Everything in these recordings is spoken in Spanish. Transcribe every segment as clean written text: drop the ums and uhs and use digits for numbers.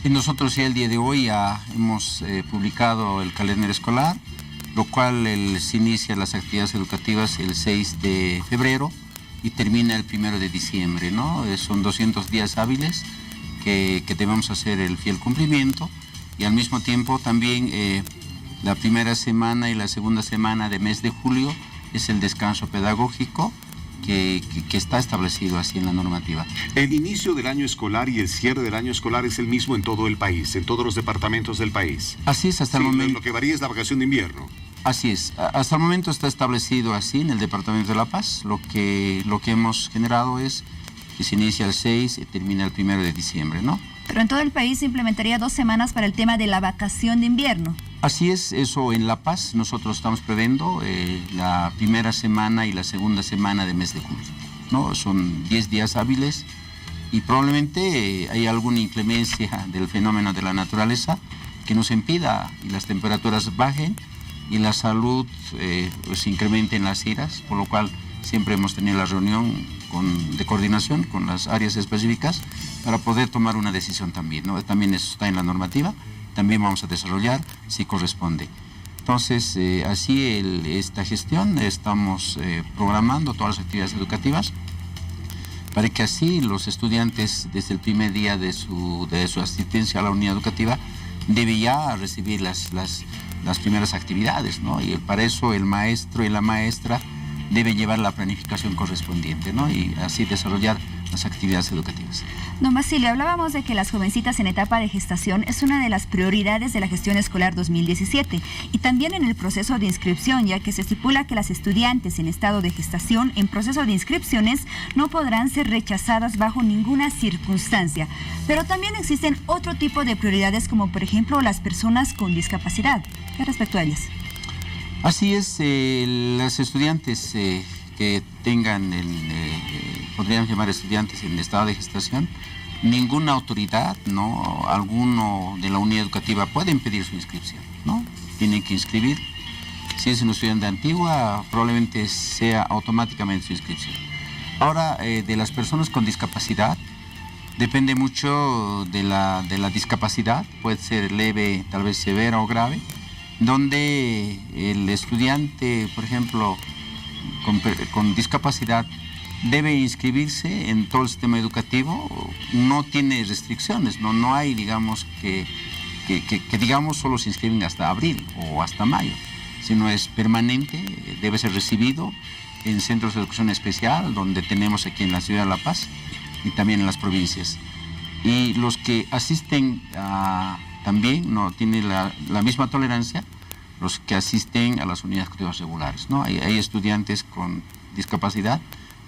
Y nosotros ya el día de hoy ya hemos publicado el calendario escolar, lo cual se inicia las actividades educativas el 6 de febrero y termina el 1 de diciembre, ¿no? Son 200 días hábiles que debemos hacer el fiel cumplimiento, y al mismo tiempo también la primera semana y la segunda semana de mes de julio es el descanso pedagógico que está establecido así en la normativa. El inicio del año escolar y el cierre del año escolar es el mismo en todo el país, en todos los departamentos del país. Así es, hasta el momento. Lo que varía es la vacación de invierno. Así es, hasta el momento está establecido así en el Departamento de La Paz. Lo que hemos generado es que se inicia el 6 y termina el 1 de diciembre, ¿no? Pero en todo el país se implementaría 2 semanas para el tema de la vacación de invierno. Así es, eso en La Paz nosotros estamos previendo la primera semana y la segunda semana de mes de julio, ¿no? Son 10 días hábiles y probablemente hay alguna inclemencia del fenómeno de la naturaleza que nos impida y las temperaturas bajen y la salud se incremente en las iras, por lo cual siempre hemos tenido la reunión de coordinación con las áreas específicas para poder tomar una decisión también, ¿no? También eso está en la normativa, también vamos a desarrollar si corresponde. Entonces, así esta gestión estamos programando todas las actividades educativas para que así los estudiantes desde el primer día de su asistencia a la unidad educativa deben ya recibir las primeras actividades, ¿no? Y para eso el maestro y la maestra deben llevar la planificación correspondiente, ¿no? Y así desarrollar las actividades educativas. Don Basilio, hablábamos de que las jovencitas en etapa de gestación es una de las prioridades de la gestión escolar 2017 y también en el proceso de inscripción, ya que se estipula que las estudiantes en estado de gestación en proceso de inscripciones no podrán ser rechazadas bajo ninguna circunstancia. Pero también existen otro tipo de prioridades, como por ejemplo las personas con discapacidad. ¿Qué respecto a ellas? Así es, las estudiantes que tengan, podríamos llamar estudiantes en estado de gestación, ninguna autoridad, ¿no? Alguno de la unidad educativa puede impedir su inscripción, ¿no? Tienen que inscribir. Si es un estudiante antigua, probablemente sea automáticamente su inscripción. Ahora, de las personas con discapacidad, depende mucho de la discapacidad, puede ser leve, tal vez severa o grave, donde el estudiante, por ejemplo, con discapacidad, debe inscribirse en todo el sistema educativo, no tiene restricciones, no hay, digamos, que digamos solo se inscriben hasta abril o hasta mayo, sino es permanente, debe ser recibido en centros de educación especial, donde tenemos aquí en la ciudad de La Paz y también en las provincias. Y los que asisten también no tienen la misma tolerancia, los que asisten a las unidades educativas regulares, ¿no? Hay estudiantes con discapacidad,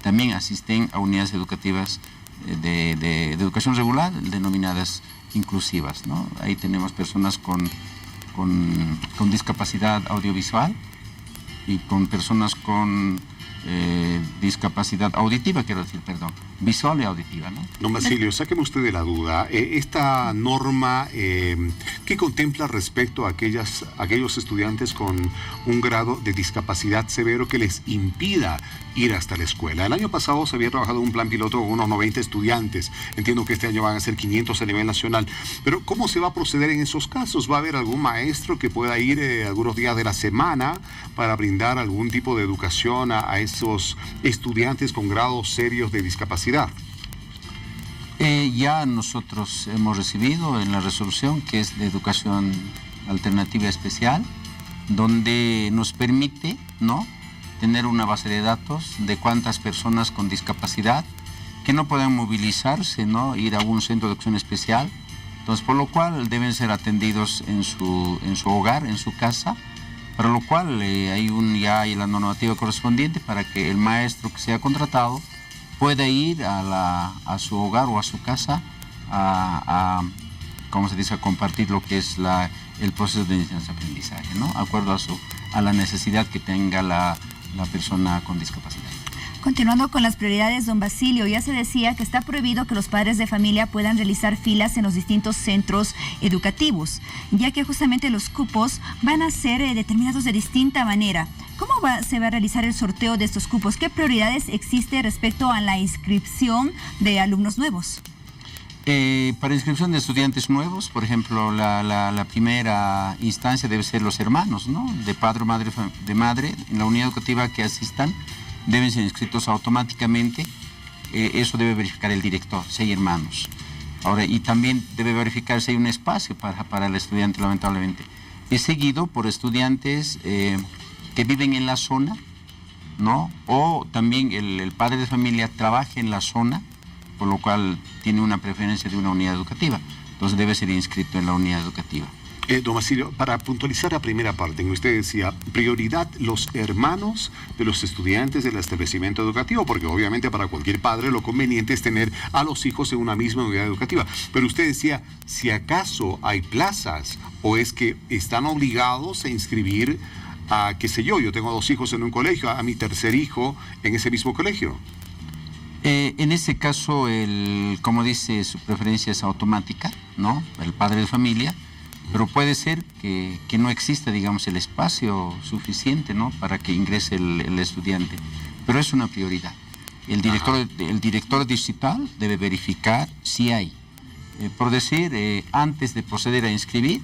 también asisten a unidades educativas de educación regular, denominadas inclusivas, ¿no? Ahí tenemos personas con discapacidad audiovisual y con personas con discapacidad auditiva, quiero decir, perdón, visual y auditiva, ¿no? Don Basilio, sáqueme usted de la duda. Esta norma, ¿qué contempla respecto a aquellos estudiantes con un grado de discapacidad severo que les impida ir hasta la escuela? El año pasado se había trabajado un plan piloto con unos 90 estudiantes. Entiendo que este año van a ser 500 a nivel nacional. Pero, ¿cómo se va a proceder en esos casos? ¿Va a haber algún maestro que pueda ir algunos días de la semana para brindar algún tipo de educación a esos estudiantes con grados serios de discapacidad? Ya nosotros hemos recibido en la resolución que es de educación alternativa especial, donde nos permite, ¿no?, tener una base de datos de cuántas personas con discapacidad que no pueden movilizarse, ¿no?, ir a un centro de educación especial, entonces por lo cual deben ser atendidos en su hogar, en su casa, para lo cual ya hay la normativa correspondiente para que el maestro que sea contratado pueda ir a su hogar o a su casa ¿cómo se dice?, a compartir lo que es el proceso de enseñanza-aprendizaje, ¿no?, de acuerdo a la necesidad que tenga la persona con discapacidad. Continuando con las prioridades, don Basilio, ya se decía que está prohibido que los padres de familia puedan realizar filas en los distintos centros educativos, ya que justamente los cupos van a ser determinados de distinta manera. ¿Cómo se va a realizar el sorteo de estos cupos? ¿Qué prioridades existe respecto a la inscripción de alumnos nuevos? Para inscripción de estudiantes nuevos, por ejemplo, la primera instancia debe ser los hermanos, ¿no? De padre o madre, de madre, en la unidad educativa que asistan, deben ser inscritos automáticamente. Eso debe verificar el director, si hay hermanos. Ahora, y también debe verificar si hay un espacio para el estudiante, lamentablemente. Es seguido por estudiantes que viven en la zona, ¿no? O también el padre de familia trabaja en la zona, por lo cual tiene una preferencia de una unidad educativa. Entonces debe ser inscrito en la unidad educativa. Don Basilio, para puntualizar la primera parte, en que usted decía, prioridad los hermanos de los estudiantes del establecimiento educativo, porque obviamente para cualquier padre lo conveniente es tener a los hijos en una misma unidad educativa. Pero usted decía, si acaso hay plazas o es que están obligados a inscribir a, qué sé yo tengo 2 hijos en un colegio, a mi tercer hijo en ese mismo colegio. En ese caso, como dice, su preferencia es automática, ¿no? El padre de familia, pero puede ser que no exista, digamos, el espacio suficiente, ¿no? Para que ingrese el estudiante, pero es una prioridad. El director distrital debe verificar si hay. Por decir, antes de proceder a inscribir,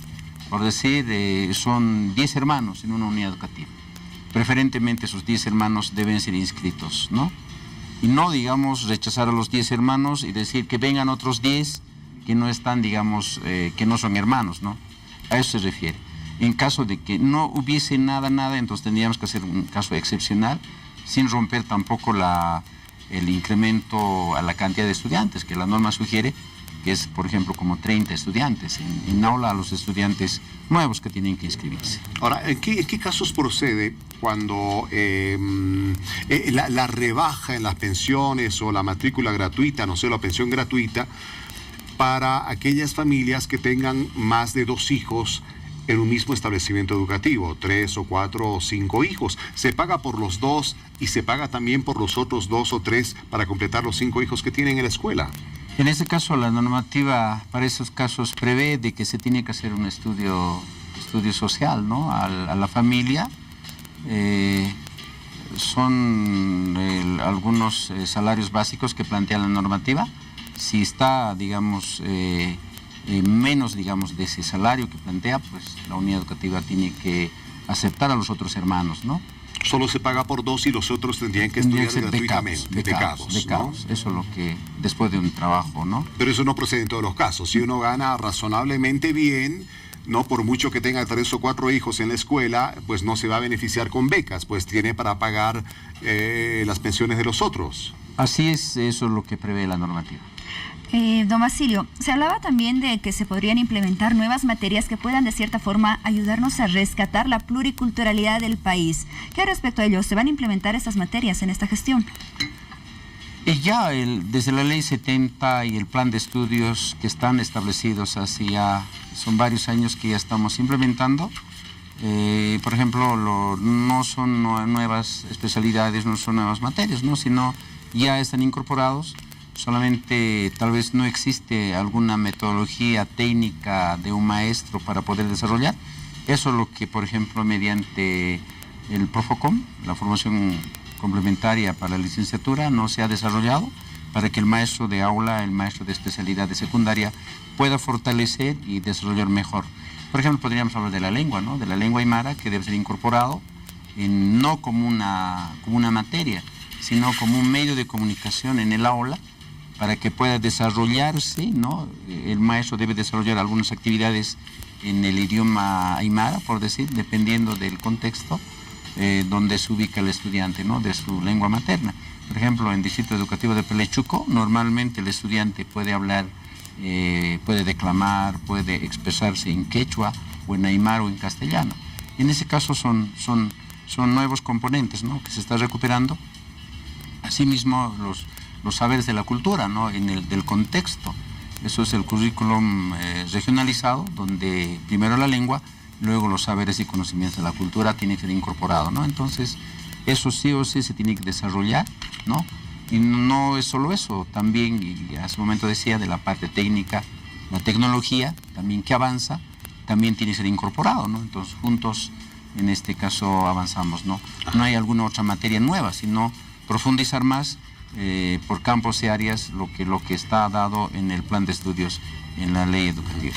por decir, son 10 hermanos en una unidad educativa. Preferentemente esos 10 hermanos deben ser inscritos, ¿no? Y no, digamos, rechazar a los 10 hermanos y decir que vengan otros 10 que no están, digamos, que no son hermanos, ¿no? A eso se refiere. En caso de que no hubiese nada, entonces tendríamos que hacer un caso excepcional, sin romper tampoco el incremento a la cantidad de estudiantes, que la norma sugiere que es, por ejemplo, como 30 estudiantes en aula a los estudiantes nuevos que tienen que inscribirse. Ahora, ¿en qué casos procede cuando la rebaja en las pensiones o la matrícula gratuita, no sé, la pensión gratuita, para aquellas familias que tengan más de 2 hijos en un mismo establecimiento educativo, 3 o 4 o 5 hijos? ¿Se paga por los 2 y se paga también por los otros 2 o 3 para completar los 5 hijos que tienen en la escuela? En ese caso, la normativa para esos casos prevé de que se tiene que hacer un estudio social, ¿no? A la familia. Son algunos salarios básicos que plantea la normativa. Si está, digamos, menos, digamos, de ese salario que plantea, pues la unidad educativa tiene que aceptar a los otros hermanos, ¿no? Solo se paga por 2 y los otros tendrían que estudiar gratuitamente. Becados, ¿no? Eso es lo que, después de un trabajo, ¿no? Pero eso no procede en todos los casos. Si uno gana razonablemente bien, no por mucho que tenga 3 o 4 hijos en la escuela, pues no se va a beneficiar con becas, pues tiene para pagar las pensiones de los otros. Así es, eso es lo que prevé la normativa. Don Basilio, se hablaba también de que se podrían implementar nuevas materias que puedan de cierta forma ayudarnos a rescatar la pluriculturalidad del país. ¿Qué respecto a ello? ¿Se van a implementar estas materias en esta gestión? Ya desde la ley 70 y el plan de estudios que están establecidos hace ya, son varios años que ya estamos implementando. Por ejemplo, no son nuevas especialidades, no son nuevas materias, ¿no? Sino ya están incorporados. Solamente tal vez no existe alguna metodología técnica de un maestro para poder desarrollar. Eso es lo que, por ejemplo, mediante el Profocom, la formación complementaria para la licenciatura, no se ha desarrollado para que el maestro de aula, el maestro de especialidad de secundaria, pueda fortalecer y desarrollar mejor. Por ejemplo, podríamos hablar de la lengua, ¿no? De la lengua aymara, que debe ser incorporado no como una materia, sino como un medio de comunicación en el aula, para que pueda desarrollarse, ¿no? El maestro debe desarrollar algunas actividades en el idioma aymara, por decir, dependiendo del contexto donde se ubica el estudiante, ¿no? De su lengua materna. Por ejemplo, en el Distrito Educativo de Pelechuco, normalmente el estudiante puede hablar, puede declamar, puede expresarse en quechua, o en aymara o en castellano. En ese caso son nuevos componentes, ¿no? Que se está recuperando. Asimismo, los saberes de la cultura, ¿no? Del contexto. Eso es el currículum regionalizado, donde primero la lengua, luego los saberes y conocimientos de la cultura tienen que ser incorporados, ¿no? Entonces, eso sí o sí se tiene que desarrollar, ¿no? Y no es solo eso, también, y hace un momento decía, de la parte técnica, la tecnología, también que avanza, también tiene que ser incorporado, ¿no? Entonces, juntos, en este caso, avanzamos, ¿no? No hay alguna otra materia nueva, sino profundizar más por campos y áreas lo que está dado en el plan de estudios en la ley educativa.